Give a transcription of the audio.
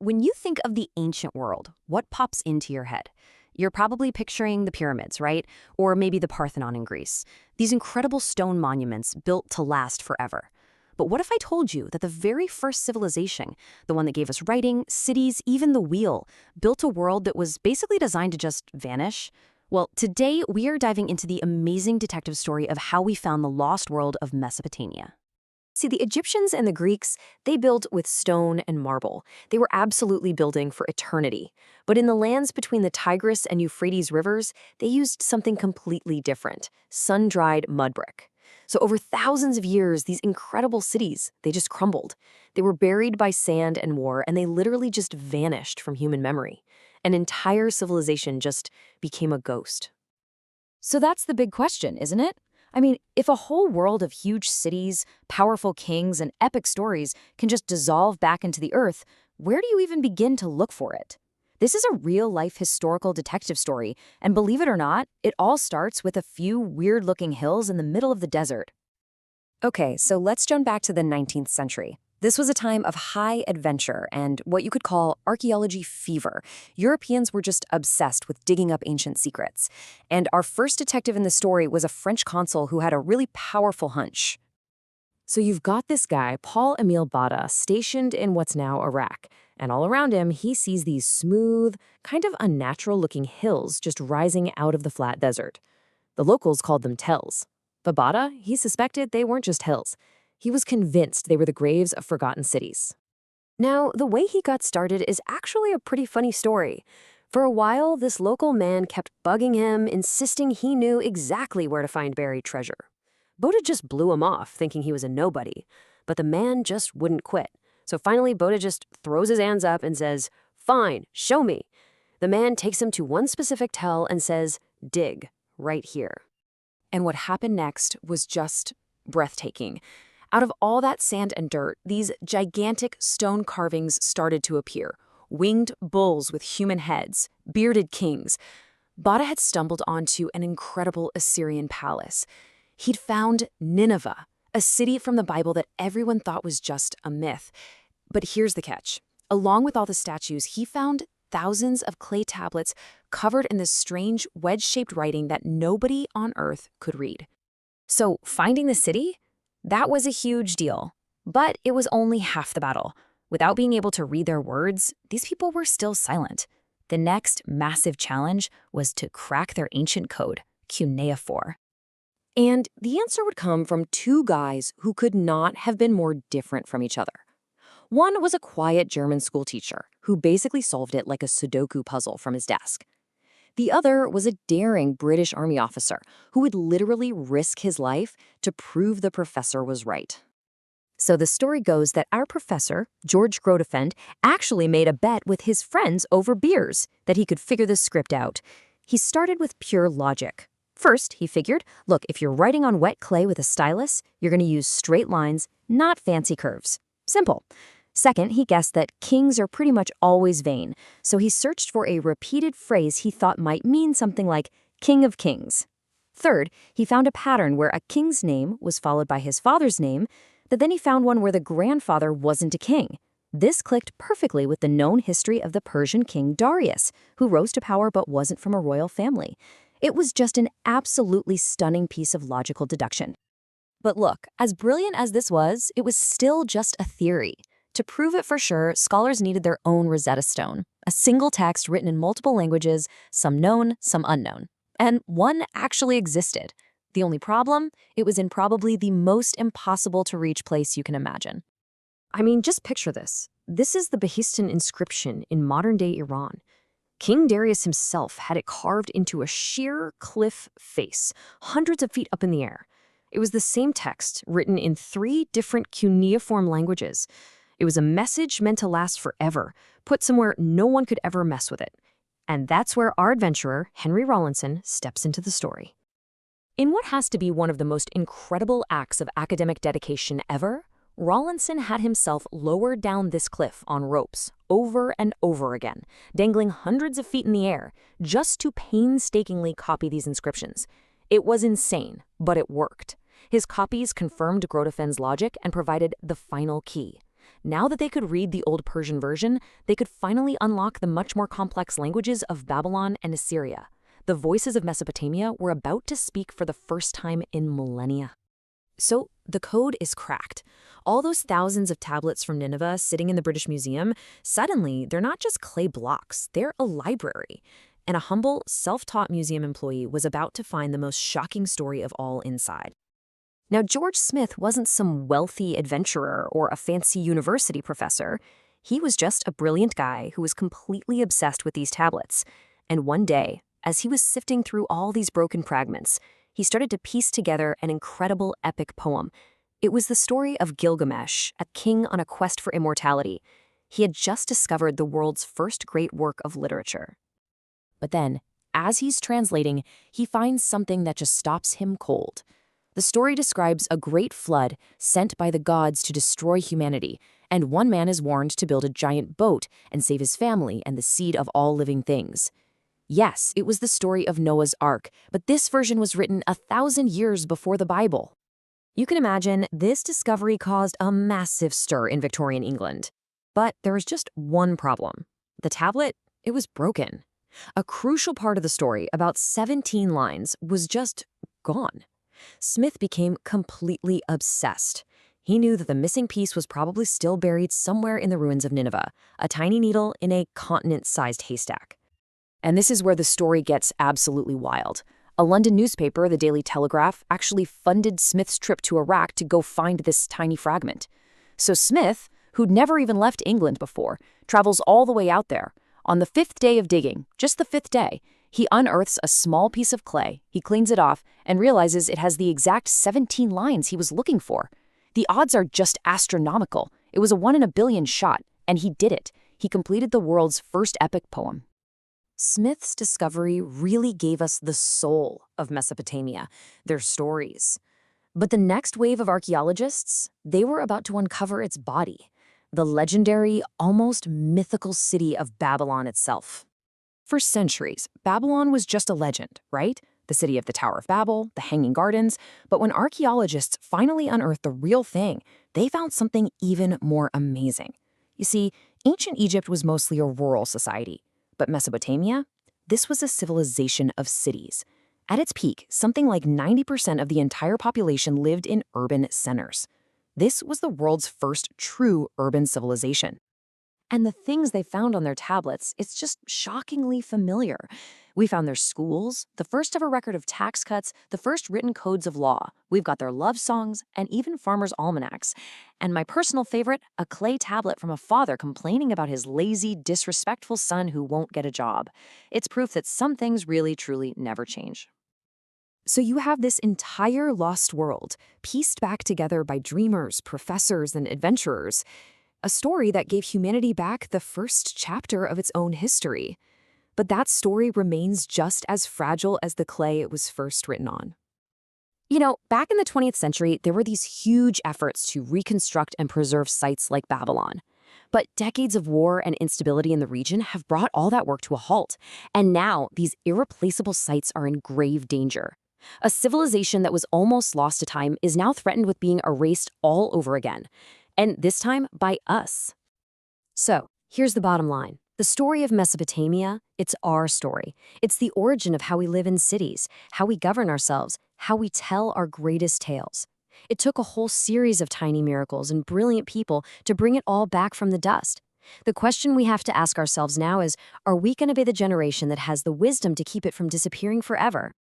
When you think of the ancient world, what pops into your head? You're probably picturing the pyramids, right? Or maybe the Parthenon in Greece. These incredible stone monuments built to last forever. But what if I told you that the very first civilization, the one that gave us writing, cities, even the wheel, built a world that was basically designed to just vanish? Well, today we are diving into the amazing detective story of how we found the lost world of Mesopotamia. See, the Egyptians and the Greeks, they built with stone and marble. They were absolutely building for eternity. But in the lands between the Tigris and Euphrates rivers, they used something completely different, sun-dried mud brick. So over thousands of years, these incredible cities, they just crumbled. They were buried by sand and war, and they literally just vanished from human memory. An entire civilization just became a ghost. So that's the big question, isn't it? I mean, if a whole world of huge cities, powerful kings, and epic stories can just dissolve back into the earth, where do you even begin to look for it? This is a real-life historical detective story, and believe it or not, it all starts with a few weird-looking hills in the middle of the desert. Okay, so let's jump back to the 19th century. This was a time of high adventure and what you could call archaeology fever. Europeans were just obsessed with digging up ancient secrets. And our first detective in the story was a French consul who had a really powerful hunch. So you've got this guy, Paul-Émile Botta, stationed in what's now Iraq. And all around him, he sees these smooth, kind of unnatural-looking hills just rising out of the flat desert. The locals called them tells. But Botta, he suspected they weren't just hills. He was convinced they were the graves of forgotten cities. Now, the way he got started is actually a pretty funny story. For a while, this local man kept bugging him, insisting he knew exactly where to find buried treasure. Botta just blew him off, thinking he was a nobody. But the man just wouldn't quit. So finally, Botta just throws his hands up and says, "Fine, show me." The man takes him to one specific tell and says, "Dig, right here." And what happened next was just breathtaking. Out of all that sand and dirt, these gigantic stone carvings started to appear. Winged bulls with human heads, bearded kings. Botta had stumbled onto an incredible Assyrian palace. He'd found Nineveh, a city from the Bible that everyone thought was just a myth. But here's the catch. Along with all the statues, he found thousands of clay tablets covered in this strange wedge-shaped writing that nobody on Earth could read. So finding the city? That was a huge deal. But it was only half the battle. Without being able to read their words, these people were still silent. The next massive challenge was to crack their ancient code, Cuneiform. And the answer would come from two guys who could not have been more different from each other. One was a quiet German schoolteacher who basically solved it like a Sudoku puzzle from his desk. The other was a daring British Army officer who would literally risk his life to prove the professor was right. So the story goes that our professor, George Grotefend, actually made a bet with his friends over beers that he could figure this script out. He started with pure logic. First, he figured, look, if you're writing on wet clay with a stylus, you're going to use straight lines, not fancy curves. Simple. Second, he guessed that kings are pretty much always vain, so he searched for a repeated phrase he thought might mean something like King of Kings. Third, he found a pattern where a king's name was followed by his father's name, but then he found one where the grandfather wasn't a king. This clicked perfectly with the known history of the Persian king Darius, who rose to power but wasn't from a royal family. It was just an absolutely stunning piece of logical deduction. But look, as brilliant as this was, it was still just a theory. To prove it for sure, scholars needed their own Rosetta Stone, a single text written in multiple languages, some known, some unknown. And one actually existed. The only problem? It was in probably the most impossible to reach place you can imagine. I mean, just picture this. This is the Behistun inscription in modern-day Iran. King Darius himself had it carved into a sheer cliff face, hundreds of feet up in the air. It was the same text, written in 3 different cuneiform languages. It was a message meant to last forever, put somewhere no one could ever mess with it. And that's where our adventurer, Henry Rawlinson, steps into the story. In what has to be one of the most incredible acts of academic dedication ever, Rawlinson had himself lowered down this cliff on ropes over and over again, dangling hundreds of feet in the air, just to painstakingly copy these inscriptions. It was insane, but it worked. His copies confirmed Grotefend's logic and provided the final key. Now that they could read the Old Persian version, they could finally unlock the much more complex languages of Babylon and Assyria. The voices of Mesopotamia were about to speak for the first time in millennia. So the code is cracked. All those thousands of tablets from Nineveh sitting in the British Museum, suddenly they're not just clay blocks, they're a library. And a humble, self-taught museum employee was about to find the most shocking story of all inside. Now, George Smith wasn't some wealthy adventurer or a fancy university professor. He was just a brilliant guy who was completely obsessed with these tablets. And one day, as he was sifting through all these broken fragments, he started to piece together an incredible epic poem. It was the story of Gilgamesh, a king on a quest for immortality. He had just discovered the world's first great work of literature. But then, as he's translating, he finds something that just stops him cold. The story describes a great flood sent by the gods to destroy humanity, and one man is warned to build a giant boat and save his family and the seed of all living things. Yes, it was the story of Noah's Ark, but this version was written 1,000 years before the Bible. You can imagine this discovery caused a massive stir in Victorian England. But there was just one problem. The tablet, it was broken. A crucial part of the story, about 17 lines, was just gone. Smith became completely obsessed. He knew that the missing piece was probably still buried somewhere in the ruins of Nineveh, a tiny needle in a continent-sized haystack. And this is where the story gets absolutely wild. A London newspaper, the Daily Telegraph, actually funded Smith's trip to Iraq to go find this tiny fragment. So Smith, who'd never even left England before, travels all the way out there. On the 5th day of digging, just the 5th day, he unearths a small piece of clay, he cleans it off, and realizes it has the exact 17 lines he was looking for. The odds are just astronomical. It was a 1 in a billion shot, and he did it. He completed the world's first epic poem. Smith's discovery really gave us the soul of Mesopotamia, their stories. But the next wave of archaeologists, they were about to uncover its body, the legendary, almost mythical city of Babylon itself. For centuries, Babylon was just a legend, right? The city of the Tower of Babel, the Hanging Gardens. But when archaeologists finally unearthed the real thing, they found something even more amazing. You see, ancient Egypt was mostly a rural society. But Mesopotamia? This was a civilization of cities. At its peak, something like 90% of the entire population lived in urban centers. This was the world's first true urban civilization. And the things they found on their tablets, it's just shockingly familiar. We found their schools, the first ever record of tax cuts, the first written codes of law. We've got their love songs, and even farmers' almanacs. And my personal favorite, a clay tablet from a father complaining about his lazy, disrespectful son who won't get a job. It's proof that some things really, truly never change. So you have this entire lost world, pieced back together by dreamers, professors, and adventurers. A story that gave humanity back the first chapter of its own history. But that story remains just as fragile as the clay it was first written on. You know, back in the 20th century, there were these huge efforts to reconstruct and preserve sites like Babylon. But decades of war and instability in the region have brought all that work to a halt. And now, these irreplaceable sites are in grave danger. A civilization that was almost lost to time is now threatened with being erased all over again. And this time by us. So, here's the bottom line. The story of Mesopotamia, it's our story. It's the origin of how we live in cities, how we govern ourselves, how we tell our greatest tales. It took a whole series of tiny miracles and brilliant people to bring it all back from the dust. The question we have to ask ourselves now is, are we going to be the generation that has the wisdom to keep it from disappearing forever?